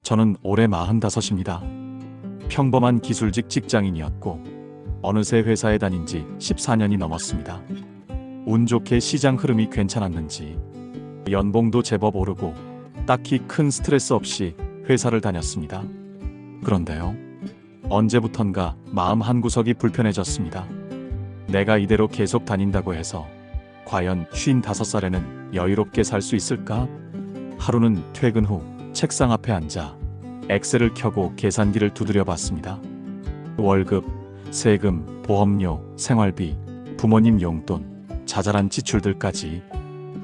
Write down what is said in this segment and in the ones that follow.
저는 올해 45입니다. 평범한 기술직 직장인이었고 어느새 회사에 다닌 지 14년이 넘었습니다. 운 좋게 시장 흐름이 괜찮았는지 연봉도 제법 오르고 딱히 큰 스트레스 없이 회사를 다녔습니다. 그런데요, 언제부턴가 마음 한구석이 불편해졌습니다. 내가 이대로 계속 다닌다고 해서 과연 55살에는 여유롭게 살 수 있을까? 하루는 퇴근 후 책상 앞에 앉아 엑셀을 켜고 계산기를 두드려 봤습니다. 월급, 세금, 보험료, 생활비, 부모님 용돈, 자잘한 지출들까지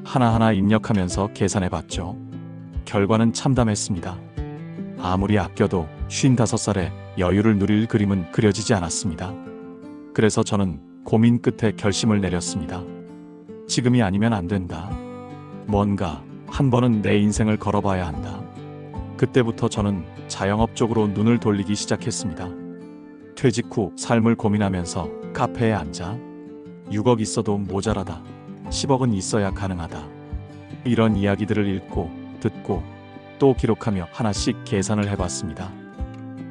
하나하나 입력하면서 계산해 봤죠. 결과는 참담했습니다. 아무리 아껴도 55살에 여유를 누릴 그림은 그려지지 않았습니다. 그래서 저는 고민 끝에 결심을 내렸습니다. 지금이 아니면 안 된다. 뭔가 한 번은 내 인생을 걸어봐야 한다. 그때부터 저는 자영업 쪽으로 눈을 돌리기 시작했습니다. 퇴직 후 삶을 고민하면서 카페에 앉아 6억 있어도 모자라다, 10억은 있어야 가능하다, 이런 이야기들을 읽고 듣고 또 기록하며 하나씩 계산을 해봤습니다.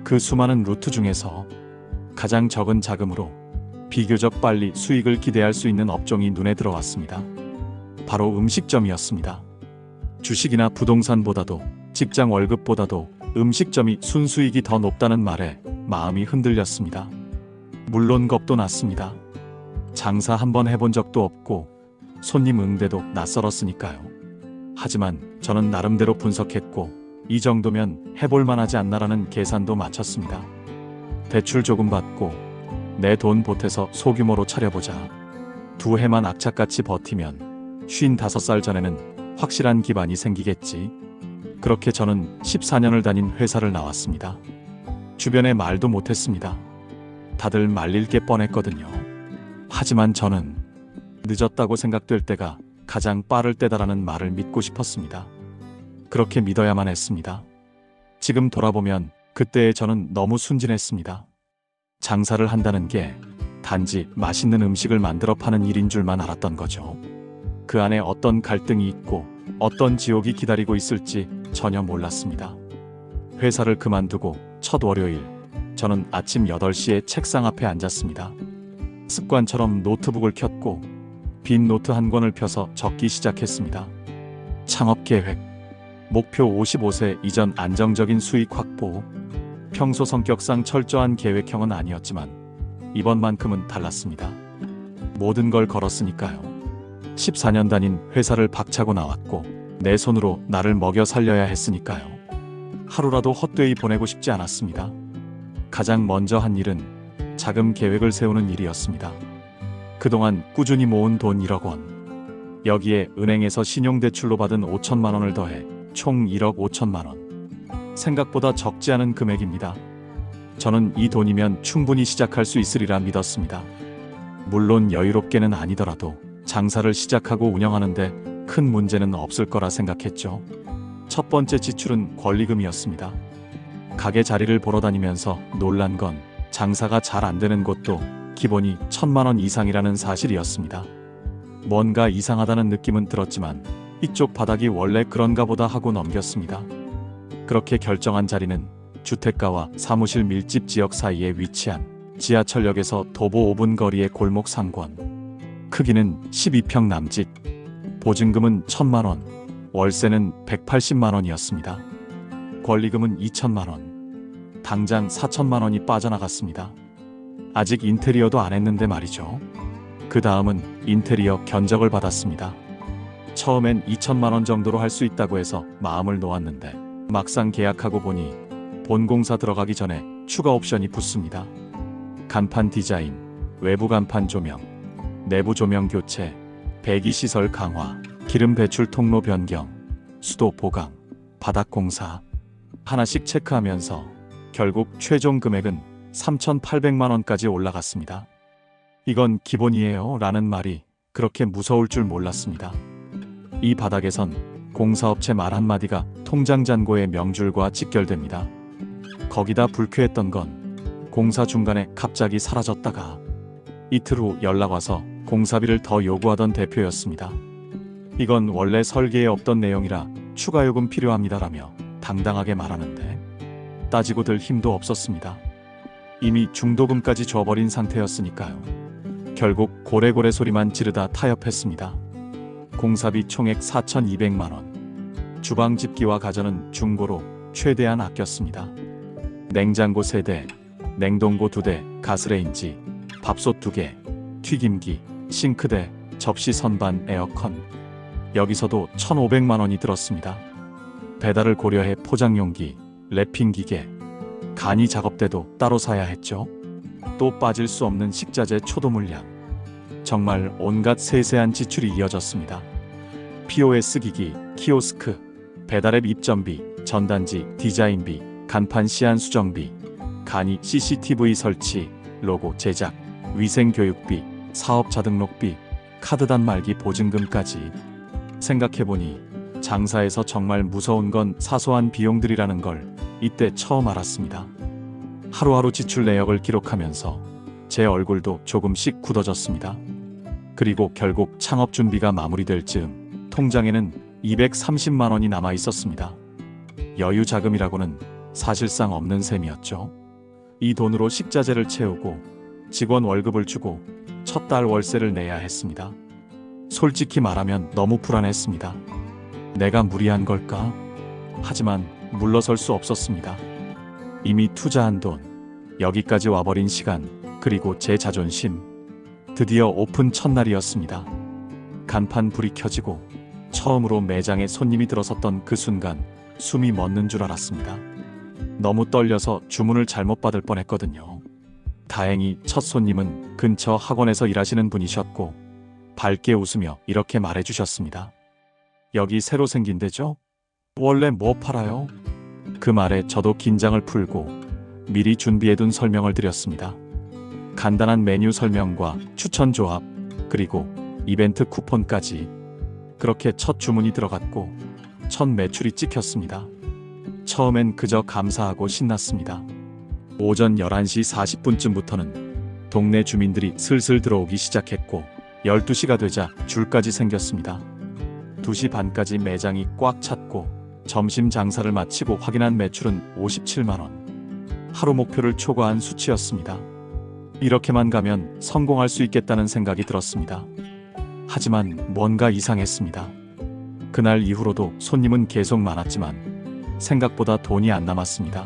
그 수많은 루트 중에서 가장 적은 자금으로 비교적 빨리 수익을 기대할 수 있는 업종이 눈에 들어왔습니다. 바로 음식점이었습니다. 주식이나 부동산보다도 직장 월급보다도 음식점이 순수익이 더 높다는 말에 마음이 흔들렸습니다. 물론 겁도 났습니다. 장사 한번 해본 적도 없고 손님 응대도 낯설었으니까요. 하지만 저는 나름대로 분석했고 이 정도면 해볼 만하지 않나라는 계산도 마쳤습니다. 대출 조금 받고 내 돈 보태서 소규모로 차려보자. 2해만 악착같이 버티면 55살 전에는 확실한 기반이 생기겠지. 그렇게 저는 14년을 다닌 회사를 나왔습니다. 주변에 말도 못했습니다. 다들 말릴 게 뻔했거든요. 하지만 저는 늦었다고 생각될 때가 가장 빠를 때다라는 말을 믿고 싶었습니다. 그렇게 믿어야만 했습니다. 지금 돌아보면 그때의 저는 너무 순진했습니다. 장사를 한다는 게 단지 맛있는 음식을 만들어 파는 일인 줄만 알았던 거죠. 그 안에 어떤 갈등이 있고 어떤 지옥이 기다리고 있을지 전혀 몰랐습니다. 회사를 그만두고 첫 월요일, 저는 아침 8시에 책상 앞에 앉았습니다. 습관처럼 노트북을 켰고 빈 노트 한 권을 펴서 적기 시작했습니다. 창업 계획, 목표 55세 이전 안정적인 수익 확보. 평소 성격상 철저한 계획형은 아니었지만 이번만큼은 달랐습니다. 모든 걸 걸었으니까요. 14년 다닌 회사를 박차고 나왔고 내 손으로 나를 먹여 살려야 했으니까요. 하루라도 헛되이 보내고 싶지 않았습니다. 가장 먼저 한 일은 자금 계획을 세우는 일이었습니다. 그동안 꾸준히 모은 돈 1억 원, 여기에 은행에서 신용대출로 받은 5천만 원을 더해 총 1억 5천만 원. 생각보다 적지 않은 금액입니다. 저는 이 돈이면 충분히 시작할 수 있으리라 믿었습니다. 물론 여유롭게는 아니더라도 장사를 시작하고 운영하는데 큰 문제는 없을 거라 생각했죠. 첫 번째 지출은 권리금이었습니다. 가게 자리를 보러 다니면서 놀란 건 장사가 잘 안 되는 곳도 기본이 1,000만 원 이상이라는 사실이었습니다. 뭔가 이상하다는 느낌은 들었지만 이쪽 바닥이 원래 그런가 보다 하고 넘겼습니다. 그렇게 결정한 자리는 주택가와 사무실 밀집 지역 사이에 위치한 지하철역에서 도보 5분 거리의 골목 상권. 크기는 12평 남짓. 보증금은 1,000만 원, 월세는 180만 원이었습니다. 권리금은 2천만 원. 당장 4천만 원이 빠져나갔습니다. 아직 인테리어도 안 했는데 말이죠. 그 다음은 인테리어 견적을 받았습니다. 처음엔 2천만 원 정도로 할 수 있다고 해서 마음을 놓았는데 막상 계약하고 보니 본공사 들어가기 전에 추가 옵션이 붙습니다. 간판 디자인, 외부 간판 조명, 내부 조명 교체, 배기시설 강화, 기름 배출 통로 변경, 수도 보강, 바닥 공사 하나씩 체크하면서 결국 최종 금액은 3,800만 원까지 올라갔습니다. 이건 기본이에요 라는 말이 그렇게 무서울 줄 몰랐습니다. 이 바닥에선 공사업체 말 한마디가 통장 잔고의 명줄과 직결됩니다. 거기다 불쾌했던 건 공사 중간에 갑자기 사라졌다가 이틀 후 연락 와서 공사비를 더 요구하던 대표였습니다. 이건 원래 설계에 없던 내용이라 추가 요금 필요합니다라며 당당하게 말하는데 따지고 들 힘도 없었습니다. 이미 중도금까지 줘버린 상태였으니까요. 결국 고래고래 소리만 지르다 타협했습니다. 공사비 총액 4,200만 원. 주방 집기와 가전은 중고로 최대한 아꼈습니다. 냉장고 3대, 냉동고 2대, 가스레인지, 밥솥 2개, 튀김기, 싱크대, 접시 선반, 에어컨. 여기서도 1,500만 원이 들었습니다. 배달을 고려해 포장용기, 랩핑기계, 간이 작업대도 따로 사야 했죠. 또 빠질 수 없는 식자재 초도 물량. 정말 온갖 세세한 지출이 이어졌습니다. POS 기기, 키오스크, 배달앱 입점비, 전단지, 디자인비, 간판 시안 수정비, 간이 CCTV 설치, 로고 제작, 위생교육비, 사업자 등록비, 카드 단말기 보증금까지. 생각해보니 장사에서 정말 무서운 건 사소한 비용들이라는 걸 이때 처음 알았습니다. 하루하루 지출 내역을 기록하면서 제 얼굴도 조금씩 굳어졌습니다. 그리고 결국 창업 준비가 마무리될 즈음 통장에는 230만 원이 남아 있었습니다. 여유 자금이라고는 사실상 없는 셈이었죠. 이 돈으로 식자재를 채우고 직원 월급을 주고 첫 달 월세를 내야 했습니다. 솔직히 말하면 너무 불안했습니다. 내가 무리한 걸까? 하지만 물러설 수 없었습니다. 이미 투자한 돈, 여기까지 와버린 시간, 그리고 제 자존심. 드디어 오픈 첫날이었습니다. 간판 불이 켜지고 처음으로 매장에 손님이 들어섰던 그 순간 숨이 멎는 줄 알았습니다. 너무 떨려서 주문을 잘못 받을 뻔했거든요. 다행히 첫 손님은 근처 학원에서 일하시는 분이셨고 밝게 웃으며 이렇게 말해주셨습니다. 여기 새로 생긴 데죠? 원래 뭐 팔아요? 그 말에 저도 긴장을 풀고 미리 준비해둔 설명을 드렸습니다. 간단한 메뉴 설명과 추천 조합, 그리고 이벤트 쿠폰까지. 그렇게 첫 주문이 들어갔고 첫 매출이 찍혔습니다. 처음엔 그저 감사하고 신났습니다. 오전 11시 40분쯤부터는 동네 주민들이 슬슬 들어오기 시작했고 12시가 되자 줄까지 생겼습니다. 2시 반까지 매장이 꽉 찼고 점심 장사를 마치고 확인한 매출은 57만 원. 하루 목표를 초과한 수치였습니다. 이렇게만 가면 성공할 수 있겠다는 생각이 들었습니다. 하지만 뭔가 이상했습니다. 그날 이후로도 손님은 계속 많았지만 생각보다 돈이 안 남았습니다.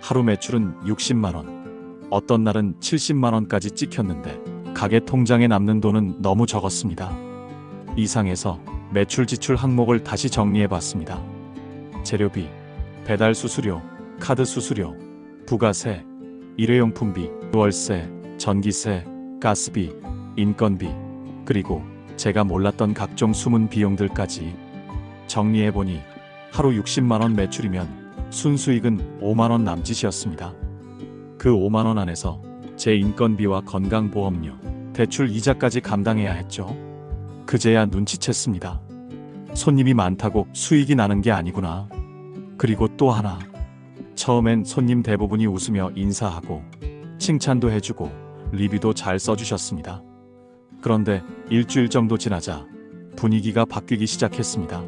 하루 매출은 60만 원, 어떤 날은 70만 원까지 찍혔는데 가게 통장에 남는 돈은 너무 적었습니다. 이상해서 매출 지출 항목을 다시 정리해봤습니다. 재료비, 배달 수수료, 카드 수수료, 부가세, 일회용품비, 월세, 전기세, 가스비, 인건비, 그리고 제가 몰랐던 각종 숨은 비용들까지. 정리해보니 하루 60만 원 매출이면 순수익은 5만 원 남짓이었습니다. 그 5만 원 안에서 제 인건비와 건강보험료, 대출 이자까지 감당해야 했죠. 그제야 눈치챘습니다. 손님이 많다고 수익이 나는 게 아니구나. 그리고 또 하나. 처음엔 손님 대부분이 웃으며 인사하고 칭찬도 해주고 리뷰도 잘 써주셨습니다. 그런데 일주일 정도 지나자 분위기가 바뀌기 시작했습니다.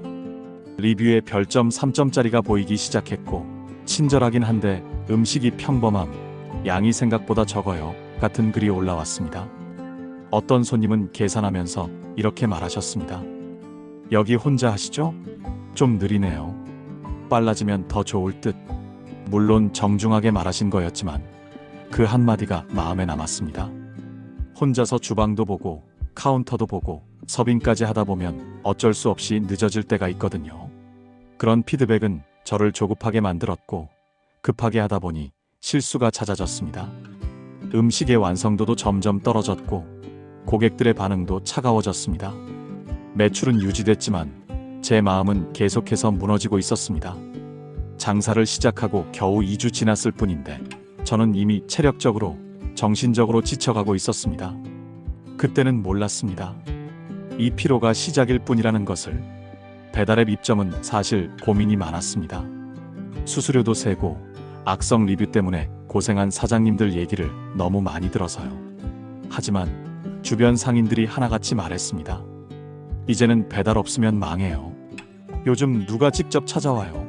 리뷰에 별점 3점짜리가 보이기 시작했고 친절하긴 한데 음식이 평범함, 양이 생각보다 적어요 같은 글이 올라왔습니다. 어떤 손님은 계산하면서 이렇게 말하셨습니다. 여기 혼자 하시죠? 좀 느리네요. 빨라지면 더 좋을 듯. 물론 정중하게 말하신 거였지만 그 한마디가 마음에 남았습니다. 혼자서 주방도 보고 카운터도 보고 서빙까지 하다 보면 어쩔 수 없이 늦어질 때가 있거든요. 그런 피드백은 저를 조급하게 만들었고 급하게 하다 보니 실수가 잦아졌습니다. 음식의 완성도도 점점 떨어졌고 고객들의 반응도 차가워졌습니다. 매출은 유지됐지만 제 마음은 계속해서 무너지고 있었습니다. 장사를 시작하고 겨우 2주 지났을 뿐인데 저는 이미 체력적으로, 정신적으로 지쳐가고 있었습니다. 그때는 몰랐습니다. 이 피로가 시작일 뿐이라는 것을. 배달앱 입점은 사실 고민이 많았습니다. 수수료도 세고 악성 리뷰 때문에 고생한 사장님들 얘기를 너무 많이 들어서요. 하지만 주변 상인들이 하나같이 말했습니다. 이제는 배달 없으면 망해요. 요즘 누가 직접 찾아와요.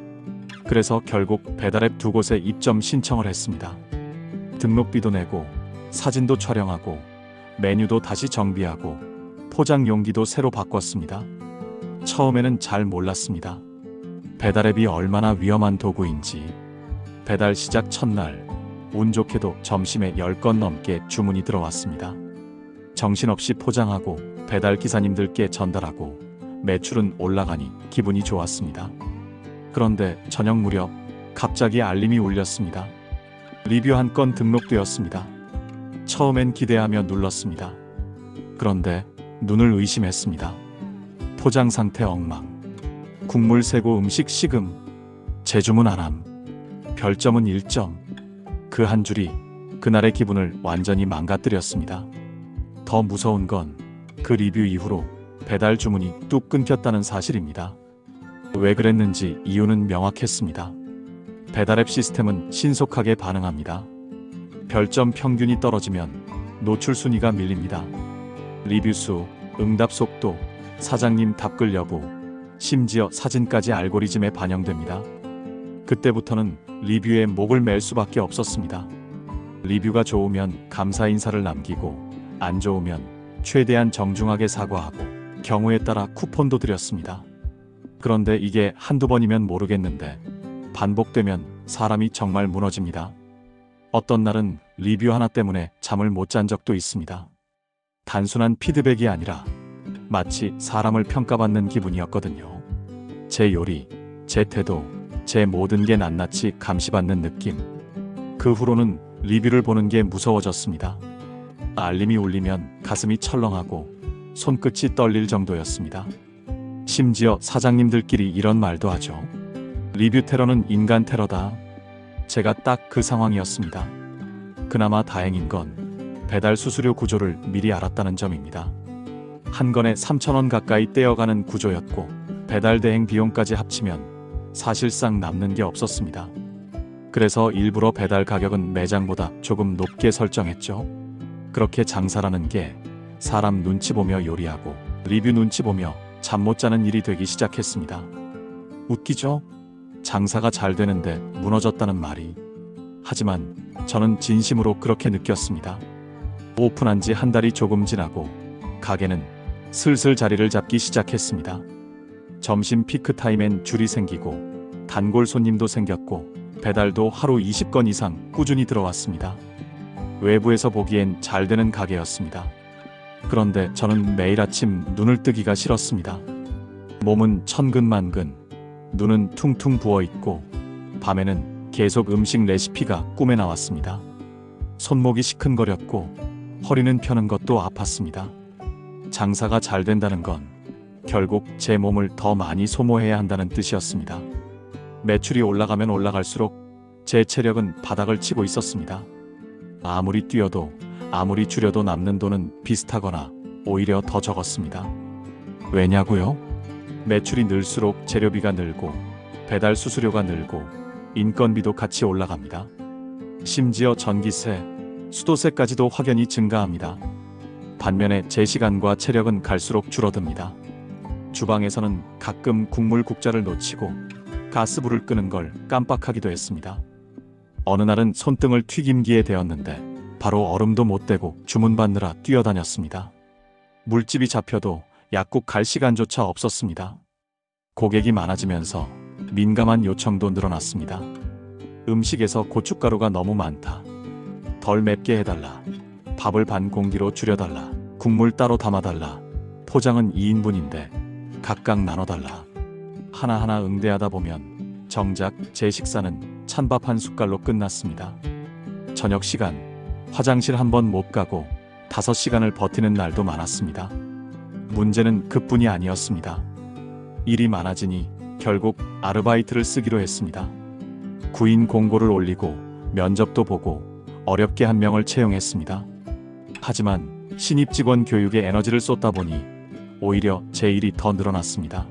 그래서 결국 배달앱 2곳에 입점 신청을 했습니다. 등록비도 내고 사진도 촬영하고 메뉴도 다시 정비하고 포장 용기도 새로 바꿨습니다. 처음에는 잘 몰랐습니다. 배달앱이 얼마나 위험한 도구인지. 배달 시작 첫날 운 좋게도 점심에 10건 넘게 주문이 들어왔습니다. 정신없이 포장하고 배달 기사님들께 전달하고 매출은 올라가니 기분이 좋았습니다. 그런데 저녁 무렵 갑자기 알림이 울렸습니다. 리뷰 한 건 등록되었습니다. 처음엔 기대하며 눌렀습니다. 그런데 눈을 의심했습니다. 포장 상태 엉망, 국물 새고 음식 식음, 재주문 안함, 별점은 1점. 그 한 줄이 그날의 기분을 완전히 망가뜨렸습니다. 더 무서운 건 그 리뷰 이후로 배달 주문이 뚝 끊겼다는 사실입니다. 왜 그랬는지 이유는 명확했습니다. 배달앱 시스템은 신속하게 반응합니다. 별점 평균이 떨어지면 노출 순위가 밀립니다. 리뷰 수, 응답 속도, 사장님 답글 여부, 심지어 사진까지 알고리즘에 반영됩니다. 그때부터는 리뷰에 목을 맬 수밖에 없었습니다. 리뷰가 좋으면 감사 인사를 남기고 안 좋으면 최대한 정중하게 사과하고 경우에 따라 쿠폰도 드렸습니다. 그런데 이게 한두 번이면 모르겠는데 반복되면 사람이 정말 무너집니다. 어떤 날은 리뷰 하나 때문에 잠을 못 잔 적도 있습니다. 단순한 피드백이 아니라 마치 사람을 평가받는 기분이었거든요. 제 요리, 제 태도, 제 모든 게 낱낱이 감시받는 느낌. 그 후로는 리뷰를 보는 게 무서워졌습니다. 알림이 울리면 가슴이 철렁하고 손끝이 떨릴 정도였습니다. 심지어 사장님들끼리 이런 말도 하죠. 리뷰 테러는 인간 테러다. 제가 딱 그 상황이었습니다. 그나마 다행인 건 배달 수수료 구조를 미리 알았다는 점입니다. 한 건에 3,000원 가까이 떼어가는 구조였고 배달 대행 비용까지 합치면 사실상 남는 게 없었습니다. 그래서 일부러 배달 가격은 매장보다 조금 높게 설정했죠. 그렇게 장사라는 게 사람 눈치 보며 요리하고 리뷰 눈치 보며 잠 못 자는 일이 되기 시작했습니다. 웃기죠? 장사가 잘 되는데 무너졌다는 말이. 하지만 저는 진심으로 그렇게 느꼈습니다. 오픈한 지 한 달이 조금 지나고 가게는 슬슬 자리를 잡기 시작했습니다. 점심 피크 타임엔 줄이 생기고 단골 손님도 생겼고 배달도 하루 20건 이상 꾸준히 들어왔습니다. 외부에서 보기엔 잘 되는 가게였습니다. 그런데 저는 매일 아침 눈을 뜨기가 싫었습니다. 몸은 천근만근, 눈은 퉁퉁 부어있고 밤에는 계속 음식 레시피가 꿈에 나왔습니다. 손목이 시큰거렸고 허리는 펴는 것도 아팠습니다. 장사가 잘 된다는 건 결국 제 몸을 더 많이 소모해야 한다는 뜻이었습니다. 매출이 올라가면 올라갈수록 제 체력은 바닥을 치고 있었습니다. 아무리 뛰어도 아무리 줄여도 남는 돈은 비슷하거나 오히려 더 적었습니다. 왜냐고요? 매출이 늘수록 재료비가 늘고 배달 수수료가 늘고 인건비도 같이 올라갑니다. 심지어 전기세, 수도세까지도 확연히 증가합니다. 반면에 제 시간과 체력은 갈수록 줄어듭니다. 주방에서는 가끔 국물 국자를 놓치고 가스불을 끄는 걸 깜빡하기도 했습니다. 어느 날은 손등을 튀김기에 대었는데 바로 얼음도 못 대고 주문받느라 뛰어다녔습니다. 물집이 잡혀도 약국 갈 시간조차 없었습니다. 고객이 많아지면서 민감한 요청도 늘어났습니다. 음식에서 고춧가루가 너무 많다. 덜 맵게 해달라. 밥을 반 공기로 줄여달라. 국물 따로 담아달라. 포장은 2인분인데 각각 나눠달라. 하나하나 응대하다 보면 정작 제 식사는 찬밥 한 숟갈로 끝났습니다. 저녁 시간, 화장실 한 번 못 가고 5시간을 버티는 날도 많았습니다. 문제는 그뿐이 아니었습니다. 일이 많아지니 결국 아르바이트를 쓰기로 했습니다. 구인 공고를 올리고 면접도 보고 어렵게 한 명을 채용했습니다. 하지만 신입 직원 교육에 에너지를 쏟다 보니 오히려 제 일이 더 늘어났습니다.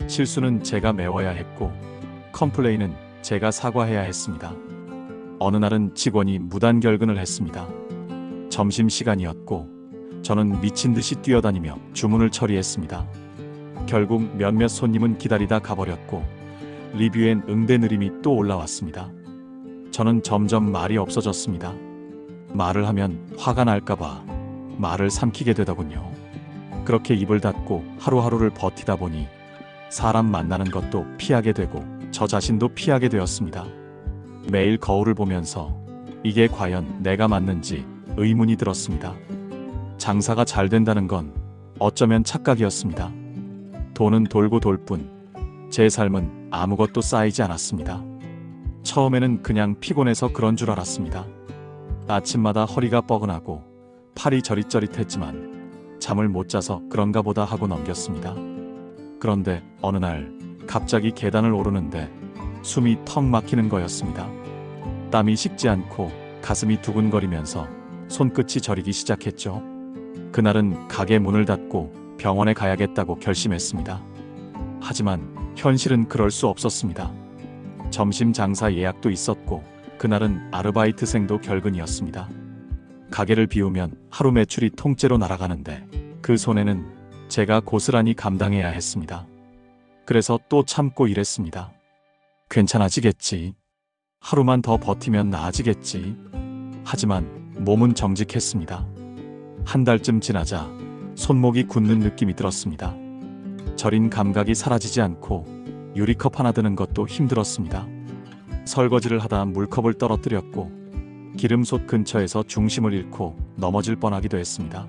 실수는 제가 메워야 했고 컴플레인은 제가 사과해야 했습니다. 어느 날은 직원이 무단 결근을 했습니다. 점심시간이었고 저는 미친 듯이 뛰어다니며 주문을 처리했습니다. 결국 몇몇 손님은 기다리다 가버렸고 리뷰엔 응대 느림이 또 올라왔습니다. 저는 점점 말이 없어졌습니다. 말을 하면 화가 날까봐 말을 삼키게 되더군요. 그렇게 입을 닫고 하루하루를 버티다 보니 사람 만나는 것도 피하게 되고 저 자신도 피하게 되었습니다. 매일 거울을 보면서 이게 과연 내가 맞는지 의문이 들었습니다. 장사가 잘 된다는 건 어쩌면 착각이었습니다. 돈은 돌고 돌 뿐 제 삶은 아무것도 쌓이지 않았습니다. 처음에는 그냥 피곤해서 그런 줄 알았습니다. 아침마다 허리가 뻐근하고 팔이 저릿저릿했지만 잠을 못 자서 그런가 보다 하고 넘겼습니다. 그런데 어느 날 갑자기 계단을 오르는데 숨이 턱 막히는 거였습니다. 땀이 식지 않고 가슴이 두근거리면서 손끝이 저리기 시작했죠. 그날은 가게 문을 닫고 병원에 가야겠다고 결심했습니다. 하지만 현실은 그럴 수 없었습니다. 점심 장사 예약도 있었고 그날은 아르바이트생도 결근이었습니다. 가게를 비우면 하루 매출이 통째로 날아가는데 그 손해는 제가 고스란히 감당해야 했습니다. 그래서 또 참고 일했습니다. 괜찮아지겠지. 하루만 더 버티면 나아지겠지. 하지만 몸은 정직했습니다. 한 달쯤 지나자 손목이 굳는 느낌이 들었습니다. 저린 감각이 사라지지 않고 유리컵 하나 드는 것도 힘들었습니다. 설거지를 하다 물컵을 떨어뜨렸고 기름솥 근처에서 중심을 잃고 넘어질 뻔하기도 했습니다.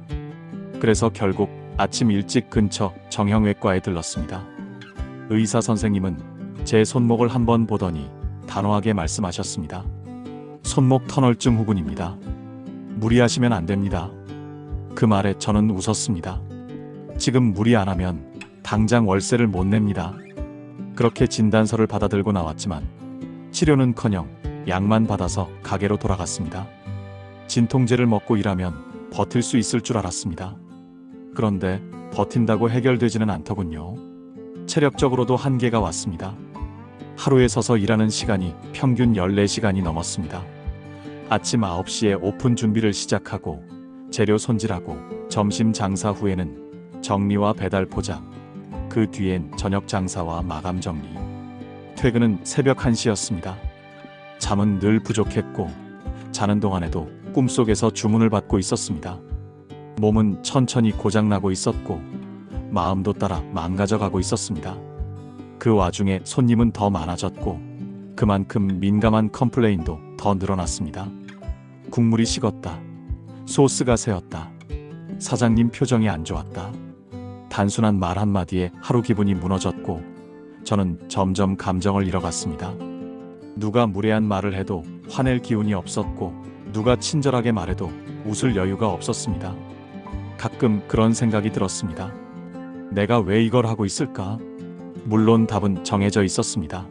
그래서 결국 아침 일찍 근처 정형외과에 들렀습니다. 의사 선생님은 제 손목을 한번 보더니 단호하게 말씀하셨습니다. 손목 터널증 후군입니다. 무리하시면 안 됩니다. 그 말에 저는 웃었습니다. 지금 무리 안 하면 당장 월세를 못 냅니다. 그렇게 진단서를 받아들고 나왔지만 치료는커녕 약만 받아서 가게로 돌아갔습니다. 진통제를 먹고 일하면 버틸 수 있을 줄 알았습니다. 그런데 버틴다고 해결되지는 않더군요. 체력적으로도 한계가 왔습니다. 하루에 서서 일하는 시간이 평균 14시간이 넘었습니다. 아침 9시에 오픈 준비를 시작하고 재료 손질하고 점심 장사 후에는 정리와 배달 포장, 그 뒤엔 저녁 장사와 마감 정리. 퇴근은 새벽 1시였습니다. 잠은 늘 부족했고 자는 동안에도 꿈속에서 주문을 받고 있었습니다. 몸은 천천히 고장나고 있었고 마음도 따라 망가져가고 있었습니다. 그 와중에 손님은 더 많아졌고 그만큼 민감한 컴플레인도 더 늘어났습니다. 국물이 식었다. 소스가 새었다. 사장님 표정이 안 좋았다. 단순한 말 한마디에 하루 기분이 무너졌고 저는 점점 감정을 잃어갔습니다. 누가 무례한 말을 해도 화낼 기운이 없었고 누가 친절하게 말해도 웃을 여유가 없었습니다. 가끔 그런 생각이 들었습니다. 내가 왜 이걸 하고 있을까? 물론 답은 정해져 있었습니다.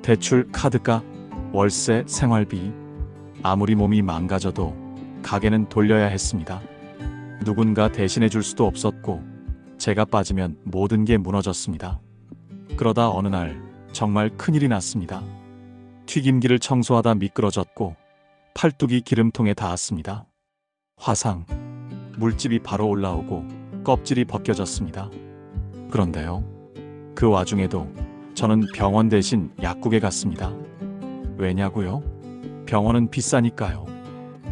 대출, 카드값, 월세, 생활비. 아무리 몸이 망가져도 가게는 돌려야 했습니다. 누군가 대신해 줄 수도 없었고 제가 빠지면 모든 게 무너졌습니다. 그러다 어느 날 정말 큰일이 났습니다. 튀김기를 청소하다 미끄러졌고 팔뚝이 기름통에 닿았습니다. 화상, 물집이 바로 올라오고 껍질이 벗겨졌습니다. 그런데요, 그 와중에도 저는 병원 대신 약국에 갔습니다. 왜냐고요? 병원은 비싸니까요.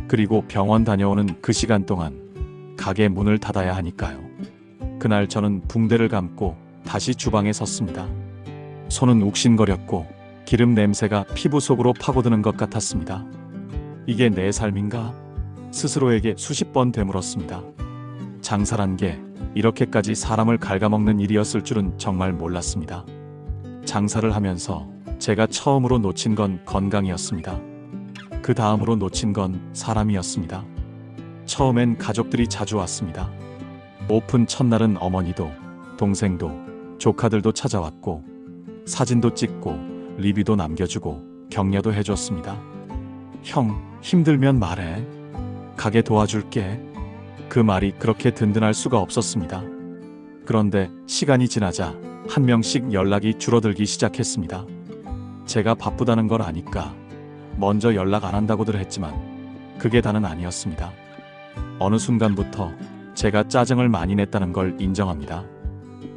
그리고 병원 다녀오는 그 시간 동안 가게 문을 닫아야 하니까요. 그날 저는 붕대를 감고 다시 주방에 섰습니다. 손은 욱신거렸고 기름 냄새가 피부 속으로 파고드는 것 같았습니다. 이게 내 삶인가? 스스로에게 수십 번 되물었습니다. 장사란 게 이렇게까지 사람을 갉아먹는 일이었을 줄은 정말 몰랐습니다. 장사를 하면서 제가 처음으로 놓친 건 건강이었습니다. 그 다음으로 놓친 건 사람이었습니다. 처음엔 가족들이 자주 왔습니다. 오픈 첫날은 어머니도 동생도 조카들도 찾아왔고 사진도 찍고 리뷰도 남겨주고 격려도 해줬습니다. 형, 힘들면 말해. 가게 도와줄게. 그 말이 그렇게 든든할 수가 없었습니다. 그런데 시간이 지나자 한 명씩 연락이 줄어들기 시작했습니다. 제가 바쁘다는 걸 아니까 먼저 연락 안 한다고들 했지만 그게 다는 아니었습니다. 어느 순간부터 제가 짜증을 많이 냈다는 걸 인정합니다.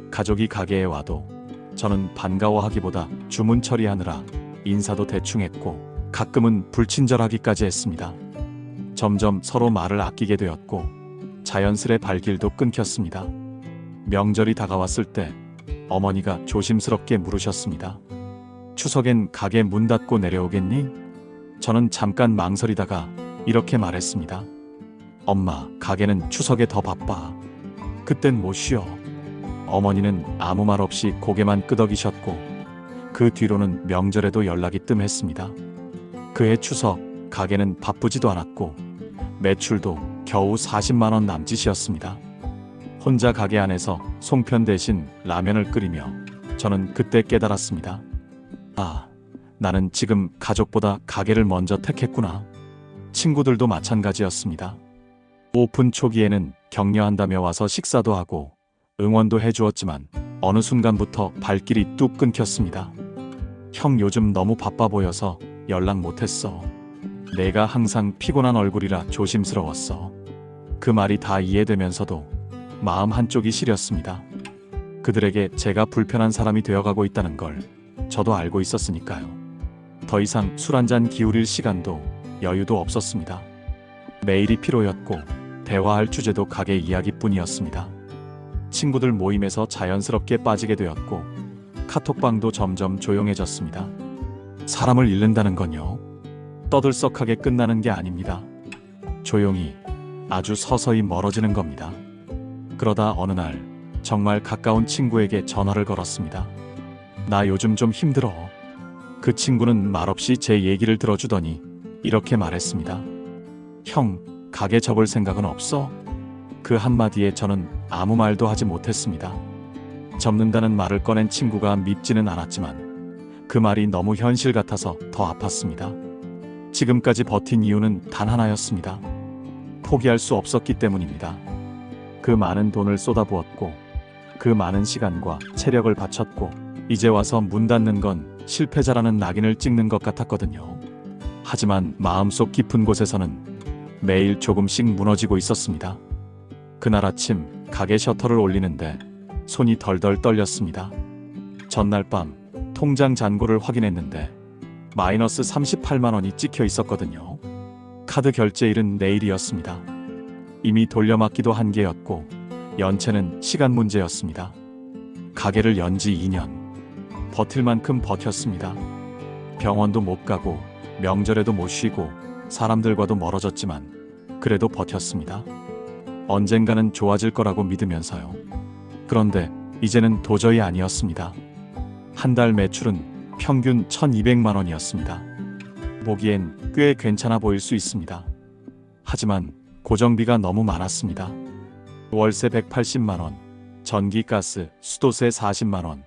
가족이 가게에 와도 저는 반가워하기보다 주문 처리하느라 인사도 대충 했고 가끔은 불친절하기까지 했습니다. 점점 서로 말을 아끼게 되었고 자연스레 발길도 끊겼습니다. 명절이 다가왔을 때 어머니가 조심스럽게 물으셨습니다. 추석엔 가게 문 닫고 내려오겠니? 저는 잠깐 망설이다가 이렇게 말했습니다. 엄마, 가게는 추석에 더 바빠. 그땐 못 쉬어. 어머니는 아무 말 없이 고개만 끄덕이셨고 그 뒤로는 명절에도 연락이 뜸했습니다. 그해 추석 가게는 바쁘지도 않았고 매출도 겨우 40만 원 남짓이었습니다. 혼자 가게 안에서 송편 대신 라면을 끓이며 저는 그때 깨달았습니다. 아, 나는 지금 가족보다 가게를 먼저 택했구나. 친구들도 마찬가지였습니다. 오픈 초기에는 격려한다며 와서 식사도 하고 응원도 해주었지만 어느 순간부터 발길이 뚝 끊겼습니다. 형 요즘 너무 바빠 보여서 연락 못했어. 내가 항상 피곤한 얼굴이라 조심스러웠어. 그 말이 다 이해되면서도 마음 한쪽이 시렸습니다. 그들에게 제가 불편한 사람이 되어가고 있다는 걸 저도 알고 있었으니까요. 더 이상 술 한잔 기울일 시간도 여유도 없었습니다. 매일이 피로였고 대화할 주제도 가게 이야기뿐이었습니다. 친구들 모임에서 자연스럽게 빠지게 되었고 카톡방도 점점 조용해졌습니다. 사람을 잃는다는 건요, 떠들썩하게 끝나는 게 아닙니다. 조용히 아주 서서히 멀어지는 겁니다. 그러다 어느 날 정말 가까운 친구에게 전화를 걸었습니다. 나 요즘 좀 힘들어. 그 친구는 말없이 제 얘기를 들어주더니 이렇게 말했습니다. 형, 가게 접을 생각은 없어? 그 한마디에 저는 아무 말도 하지 못했습니다. 접는다는 말을 꺼낸 친구가 밉지는 않았지만 그 말이 너무 현실 같아서 더 아팠습니다. 지금까지 버틴 이유는 단 하나였습니다. 포기할 수 없었기 때문입니다. 그 많은 돈을 쏟아부었고 그 많은 시간과 체력을 바쳤고 이제 와서 문 닫는 건 실패자라는 낙인을 찍는 것 같았거든요. 하지만 마음속 깊은 곳에서는 매일 조금씩 무너지고 있었습니다. 그날 아침 가게 셔터를 올리는데 손이 덜덜 떨렸습니다. 전날 밤 통장 잔고를 확인했는데 마이너스 38만 원이 찍혀 있었거든요. 카드 결제일은 내일이었습니다. 이미 돌려막기도 한계였고 연체는 시간 문제였습니다. 가게를 연지 2년. 버틸 만큼 버텼습니다. 병원도 못 가고 명절에도 못 쉬고 사람들과도 멀어졌지만 그래도 버텼습니다. 언젠가는 좋아질 거라고 믿으면서요. 그런데 이제는 도저히 아니었습니다. 한 달 매출은 평균 1,200만 원이었습니다. 보기엔 꽤 괜찮아 보일 수 있습니다. 하지만 고정비가 너무 많았습니다. 월세 180만 원, 전기, 가스, 수도세 40만 원,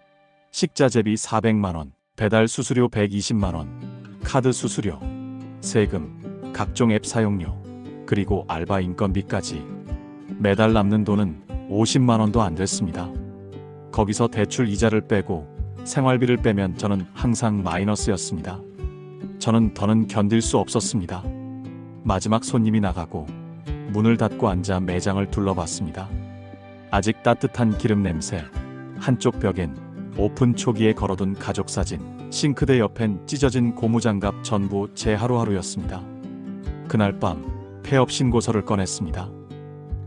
식자재비 400만 원, 배달 수수료 120만 원, 카드 수수료, 세금, 각종 앱 사용료, 그리고 알바 인건비까지 매달 남는 돈은 50만 원도 안 됐습니다. 거기서 대출 이자를 빼고 생활비를 빼면 저는 항상 마이너스였습니다. 저는 더는 견딜 수 없었습니다. 마지막 손님이 나가고 문을 닫고 앉아 매장을 둘러봤습니다. 아직 따뜻한 기름 냄새, 한쪽 벽엔 오픈 초기에 걸어둔 가족 사진, 싱크대 옆엔 찢어진 고무장갑, 전부 제 하루하루였습니다. 그날 밤 폐업 신고서를 꺼냈습니다.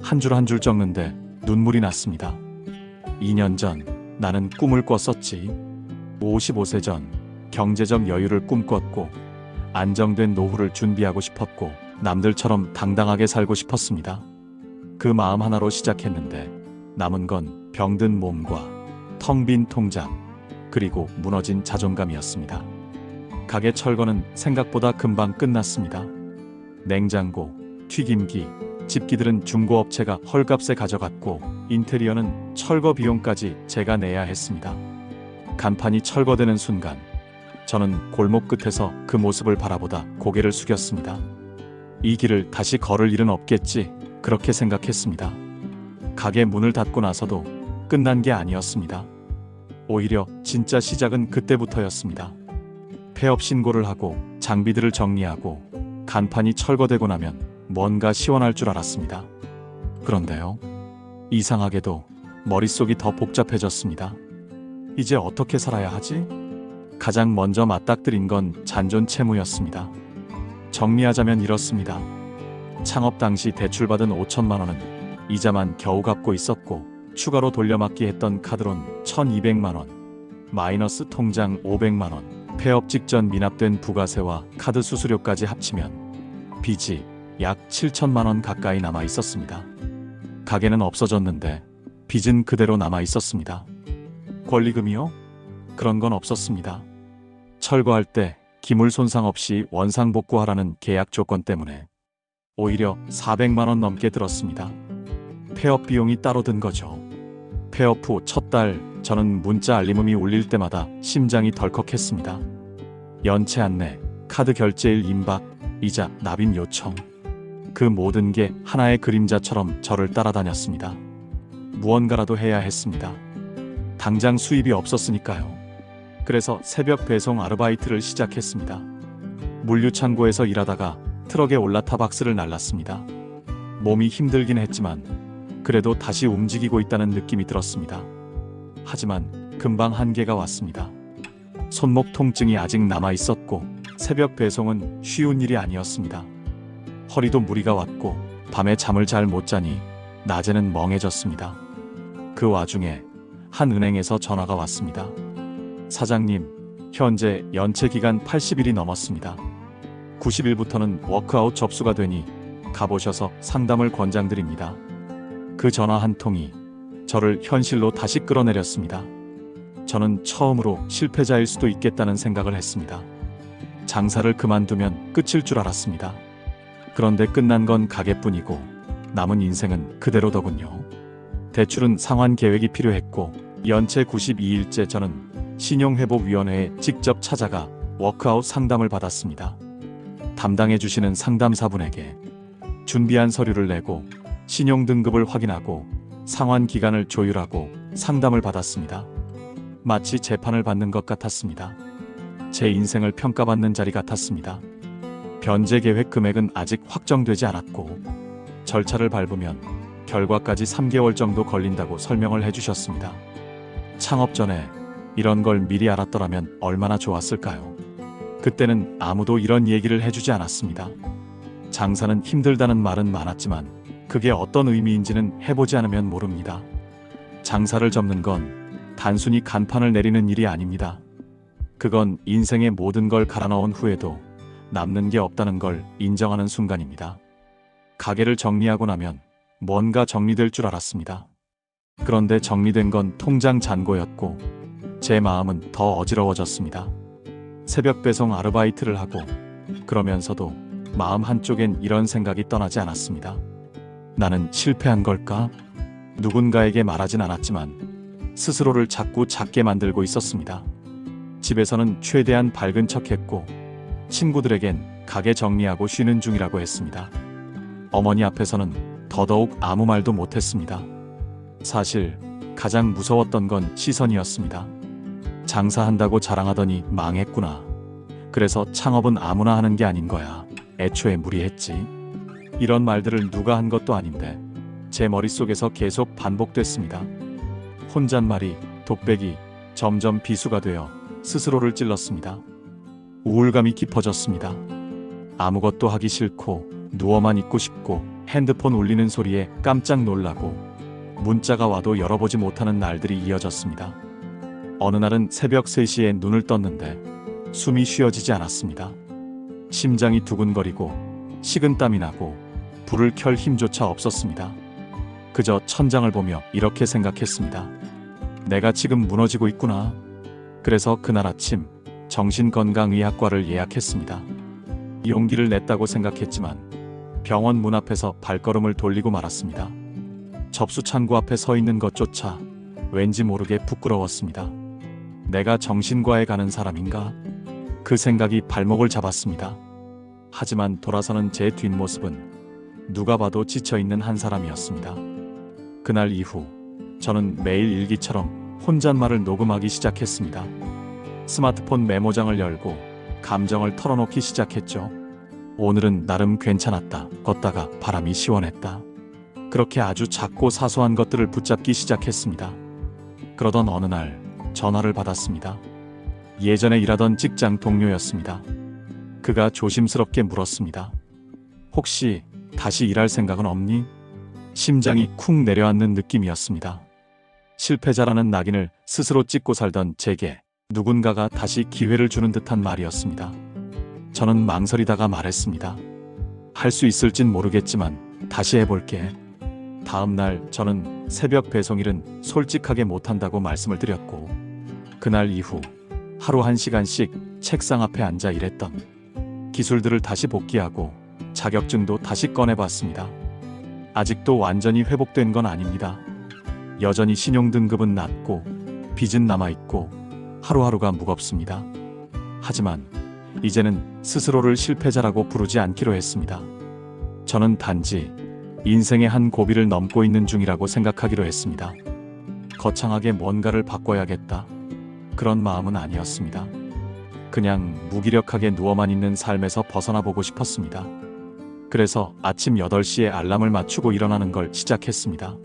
한 줄 한 줄 적는데 눈물이 났습니다. 2년 전 나는 꿈을 꿨었지. 55세 전 경제적 여유를 꿈꿨고 안정된 노후를 준비하고 싶었고 남들처럼 당당하게 살고 싶었습니다. 그 마음 하나로 시작했는데 남은 건 병든 몸과 텅 빈 통장, 그리고 무너진 자존감이었습니다. 가게 철거는 생각보다 금방 끝났습니다. 냉장고, 튀김기, 집기들은 중고업체가 헐값에 가져갔고 인테리어는 철거 비용까지 제가 내야 했습니다. 간판이 철거되는 순간 저는 골목 끝에서 그 모습을 바라보다 고개를 숙였습니다. 이 길을 다시 걸을 일은 없겠지, 그렇게 생각했습니다. 가게 문을 닫고 나서도 끝난 게 아니었습니다. 오히려 진짜 시작은 그때부터였습니다. 폐업 신고를 하고 장비들을 정리하고 간판이 철거되고 나면 뭔가 시원할 줄 알았습니다. 그런데요, 이상하게도 머릿속이 더 복잡해졌습니다. 이제 어떻게 살아야 하지? 가장 먼저 맞닥뜨린 건 잔존 채무였습니다. 정리하자면 이렇습니다. 창업 당시 대출받은 5천만 원은 이자만 겨우 갚고 있었고, 추가로 돌려막기 했던 카드론 1,200만 원, 마이너스 통장 500만 원, 폐업 직전 미납된 부가세와 카드 수수료까지 합치면 빚이 약 7천만 원 가까이 남아 있었습니다. 가게는 없어졌는데 빚은 그대로 남아 있었습니다. 권리금이요? 그런 건 없었습니다. 철거할 때 기물 손상 없이 원상복구하라는 계약 조건 때문에 오히려 400만 원 넘게 들었습니다. 폐업 비용이 따로 든 거죠. 폐업 후 첫 달 저는 문자 알림음이 울릴 때마다 심장이 덜컥했습니다. 연체 안내, 카드 결제일 임박, 이자 납입 요청. 그 모든 게 하나의 그림자처럼 저를 따라다녔습니다. 무언가라도 해야 했습니다. 당장 수입이 없었으니까요. 그래서 새벽 배송 아르바이트를 시작했습니다. 물류창고에서 일하다가 트럭에 올라타 박스를 날랐습니다. 몸이 힘들긴 했지만 그래도 다시 움직이고 있다는 느낌이 들었습니다. 하지만 금방 한계가 왔습니다. 손목 통증이 아직 남아 있었고 새벽 배송은 쉬운 일이 아니었습니다. 허리도 무리가 왔고 밤에 잠을 잘 못 자니 낮에는 멍해졌습니다. 그 와중에 한 은행에서 전화가 왔습니다. 사장님, 현재 연체 기간 80일이 넘었습니다. 90일부터는 워크아웃 접수가 되니 가보셔서 상담을 권장드립니다. 그 전화 한 통이 저를 현실로 다시 끌어내렸습니다. 저는 처음으로 실패자일 수도 있겠다는 생각을 했습니다. 장사를 그만두면 끝일 줄 알았습니다. 그런데 끝난 건 가게뿐이고 남은 인생은 그대로더군요. 대출은 상환 계획이 필요했고 연체 92일째 저는 신용회복위원회에 직접 찾아가 워크아웃 상담을 받았습니다. 담당해주시는 상담사분에게 준비한 서류를 내고 신용등급을 확인하고 상환 기간을 조율하고 상담을 받았습니다. 마치 재판을 받는 것 같았습니다. 제 인생을 평가받는 자리 같았습니다. 변제 계획 금액은 아직 확정되지 않았고 절차를 밟으면 결과까지 3개월 정도 걸린다고 설명을 해주셨습니다. 창업 전에 이런 걸 미리 알았더라면 얼마나 좋았을까요? 그때는 아무도 이런 얘기를 해주지 않았습니다. 장사는 힘들다는 말은 많았지만 그게 어떤 의미인지는 해보지 않으면 모릅니다. 장사를 접는 건 단순히 간판을 내리는 일이 아닙니다. 그건 인생의 모든 걸 갈아넣은 후에도 남는 게 없다는 걸 인정하는 순간입니다. 가게를 정리하고 나면 뭔가 정리될 줄 알았습니다. 그런데 정리된 건 통장 잔고였고 제 마음은 더 어지러워졌습니다. 새벽 배송 아르바이트를 하고 그러면서도 마음 한쪽엔 이런 생각이 떠나지 않았습니다. 나는 실패한 걸까? 누군가에게 말하진 않았지만 스스로를 자꾸 작게 만들고 있었습니다. 집에서는 최대한 밝은 척했고 친구들에겐 가게 정리하고 쉬는 중이라고 했습니다. 어머니 앞에서는 더더욱 아무 말도 못했습니다. 사실 가장 무서웠던 건 시선이었습니다. 장사한다고 자랑하더니 망했구나. 그래서 창업은 아무나 하는 게 아닌 거야. 애초에 무리했지. 이런 말들을 누가 한 것도 아닌데 제 머릿속에서 계속 반복됐습니다. 혼잣말이, 독백이 점점 비수가 되어 스스로를 찔렀습니다. 우울감이 깊어졌습니다. 아무것도 하기 싫고 누워만 있고 싶고 핸드폰 울리는 소리에 깜짝 놀라고 문자가 와도 열어보지 못하는 날들이 이어졌습니다. 어느 날은 새벽 3시에 눈을 떴는데 숨이 쉬어지지 않았습니다. 심장이 두근거리고 식은땀이 나고 불을 켤 힘조차 없었습니다. 그저 천장을 보며 이렇게 생각했습니다. 내가 지금 무너지고 있구나. 그래서 그날 아침 정신건강의학과를 예약했습니다. 용기를 냈다고 생각했지만 병원 문 앞에서 발걸음을 돌리고 말았습니다. 접수 창구 앞에 서 있는 것조차 왠지 모르게 부끄러웠습니다. 내가 정신과에 가는 사람인가? 그 생각이 발목을 잡았습니다. 하지만 돌아서는 제 뒷모습은 누가 봐도 지쳐있는 한 사람이었습니다. 그날 이후 저는 매일 일기처럼 혼잣말을 녹음하기 시작했습니다. 스마트폰 메모장을 열고 감정을 털어놓기 시작했죠. 오늘은 나름 괜찮았다. 걷다가 바람이 시원했다. 그렇게 아주 작고 사소한 것들을 붙잡기 시작했습니다. 그러던 어느 날 전화를 받았습니다. 예전에 일하던 직장 동료였습니다. 그가 조심스럽게 물었습니다. 혹시 다시 일할 생각은 없니? 심장이 쿵 내려앉는 느낌이었습니다. 실패자라는 낙인을 스스로 찍고 살던 제게 누군가가 다시 기회를 주는 듯한 말이었습니다. 저는 망설이다가 말했습니다. 할 수 있을진 모르겠지만 다시 해볼게. 다음 날 저는 새벽 배송일은 솔직하게 못한다고 말씀을 드렸고, 그날 이후 하루 1시간씩 책상 앞에 앉아 일했던 기술들을 다시 복귀하고 자격증도 다시 꺼내봤습니다. 아직도 완전히 회복된 건 아닙니다. 여전히 신용등급은 낮고 빚은 남아있고 하루하루가 무겁습니다. 하지만 이제는 스스로를 실패자라고 부르지 않기로 했습니다. 저는 단지 인생의 한 고비를 넘고 있는 중이라고 생각하기로 했습니다. 거창하게 뭔가를 바꿔야겠다, 그런 마음은 아니었습니다. 그냥 무기력하게 누워만 있는 삶에서 벗어나 보고 싶었습니다. 그래서 아침 8시에 알람을 맞추고 일어나는 걸 시작했습니다.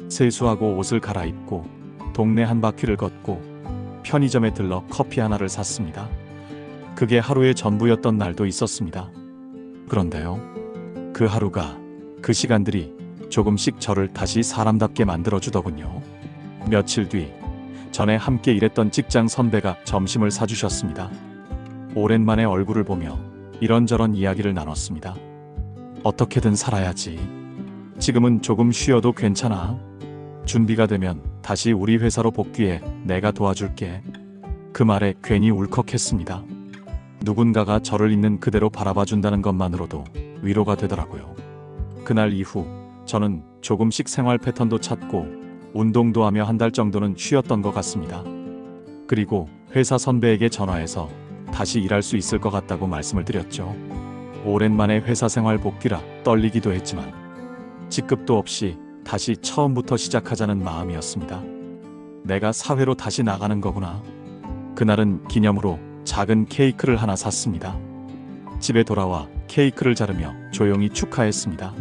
세수하고 옷을 갈아입고 동네 한 바퀴를 걷고 편의점에 들러 커피 하나를 샀습니다. 그게 하루의 전부였던 날도 있었습니다. 그런데요, 그 하루가, 그 시간들이 조금씩 저를 다시 사람답게 만들어주더군요. 며칠 뒤, 전에 함께 일했던 직장 선배가 점심을 사주셨습니다. 오랜만에 얼굴을 보며 이런저런 이야기를 나눴습니다. 어떻게든 살아야지. 지금은 조금 쉬어도 괜찮아. 준비가 되면 다시 우리 회사로 복귀해. 내가 도와줄게. 그 말에 괜히 울컥했습니다. 누군가가 저를 있는 그대로 바라봐준다는 것만으로도 위로가 되더라고요. 그날 이후 저는 조금씩 생활 패턴도 찾고 운동도 하며 한 달 정도는 쉬었던 것 같습니다. 그리고 회사 선배에게 전화해서 다시 일할 수 있을 것 같다고 말씀을 드렸죠. 오랜만에 회사 생활 복귀라 떨리기도 했지만 직급도 없이 다시 처음부터 시작하자는 마음이었습니다. 내가 사회로 다시 나가는 거구나. 그날은 기념으로 작은 케이크를 하나 샀습니다. 집에 돌아와 케이크를 자르며 조용히 축하했습니다.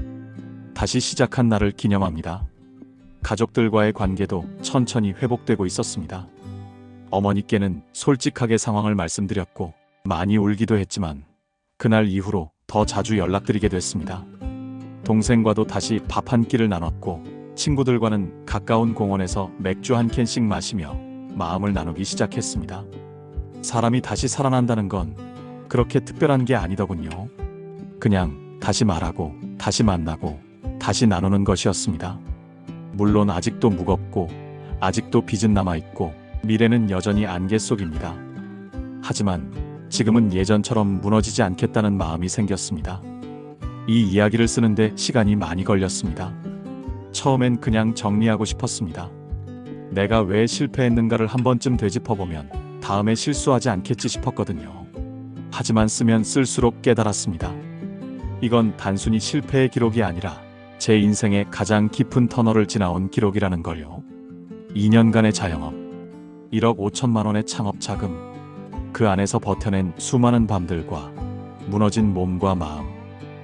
다시 시작한 날을 기념합니다. 가족들과의 관계도 천천히 회복되고 있었습니다. 어머니께는 솔직하게 상황을 말씀드렸고 많이 울기도 했지만 그날 이후로 더 자주 연락드리게 됐습니다. 동생과도 다시 밥 한 끼를 나눴고 친구들과는 가까운 공원에서 맥주 한 캔씩 마시며 마음을 나누기 시작했습니다. 사람이 다시 살아난다는 건 그렇게 특별한 게 아니더군요. 그냥 다시 말하고 다시 만나고 다시 나누는 것이었습니다. 물론 아직도 무겁고 아직도 빚은 남아있고 미래는 여전히 안개 속입니다. 하지만 지금은 예전처럼 무너지지 않겠다는 마음이 생겼습니다. 이 이야기를 쓰는데 시간이 많이 걸렸습니다. 처음엔 그냥 정리하고 싶었습니다. 내가 왜 실패했는가를 한 번쯤 되짚어보면 다음에 실수하지 않겠지 싶었거든요. 하지만 쓰면 쓸수록 깨달았습니다. 이건 단순히 실패의 기록이 아니라 제 인생의 가장 깊은 터널을 지나온 기록이라는 걸요. 2년간의 자영업, 1억 5천만 원의 창업 자금, 그 안에서 버텨낸 수많은 밤들과 무너진 몸과 마음,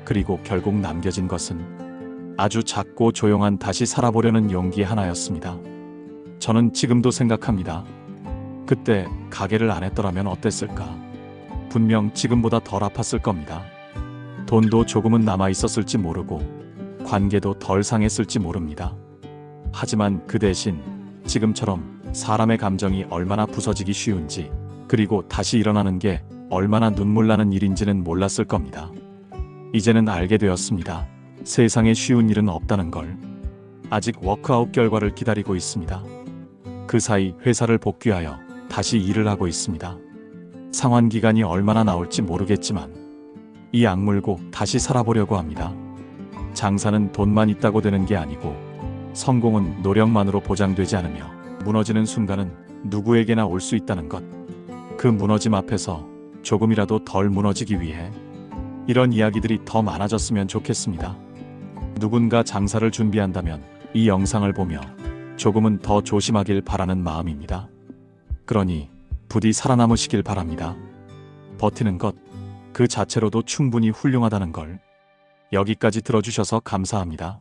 그리고 결국 남겨진 것은 아주 작고 조용한 다시 살아보려는 용기 하나였습니다. 저는 지금도 생각합니다. 그때 가게를 안 했더라면 어땠을까? 분명 지금보다 덜 아팠을 겁니다. 돈도 조금은 남아 있었을지 모르고 관계도 덜 상했을지 모릅니다. 하지만 그 대신 지금처럼 사람의 감정이 얼마나 부서지기 쉬운지, 그리고 다시 일어나는 게 얼마나 눈물 나는 일인지는 몰랐을 겁니다. 이제는 알게 되었습니다. 세상에 쉬운 일은 없다는 걸. 아직 워크아웃 결과를 기다리고 있습니다. 그 사이 회사를 복귀하여 다시 일을 하고 있습니다. 상환 기간이 얼마나 나올지 모르겠지만 이 악물고 다시 살아보려고 합니다. 장사는 돈만 있다고 되는 게 아니고 성공은 노력만으로 보장되지 않으며 무너지는 순간은 누구에게나 올 수 있다는 것. 그 무너짐 앞에서 조금이라도 덜 무너지기 위해 이런 이야기들이 더 많아졌으면 좋겠습니다. 누군가 장사를 준비한다면 이 영상을 보며 조금은 더 조심하길 바라는 마음입니다. 그러니 부디 살아남으시길 바랍니다. 버티는 것 그 자체로도 충분히 훌륭하다는 걸. 여기까지 들어주셔서 감사합니다.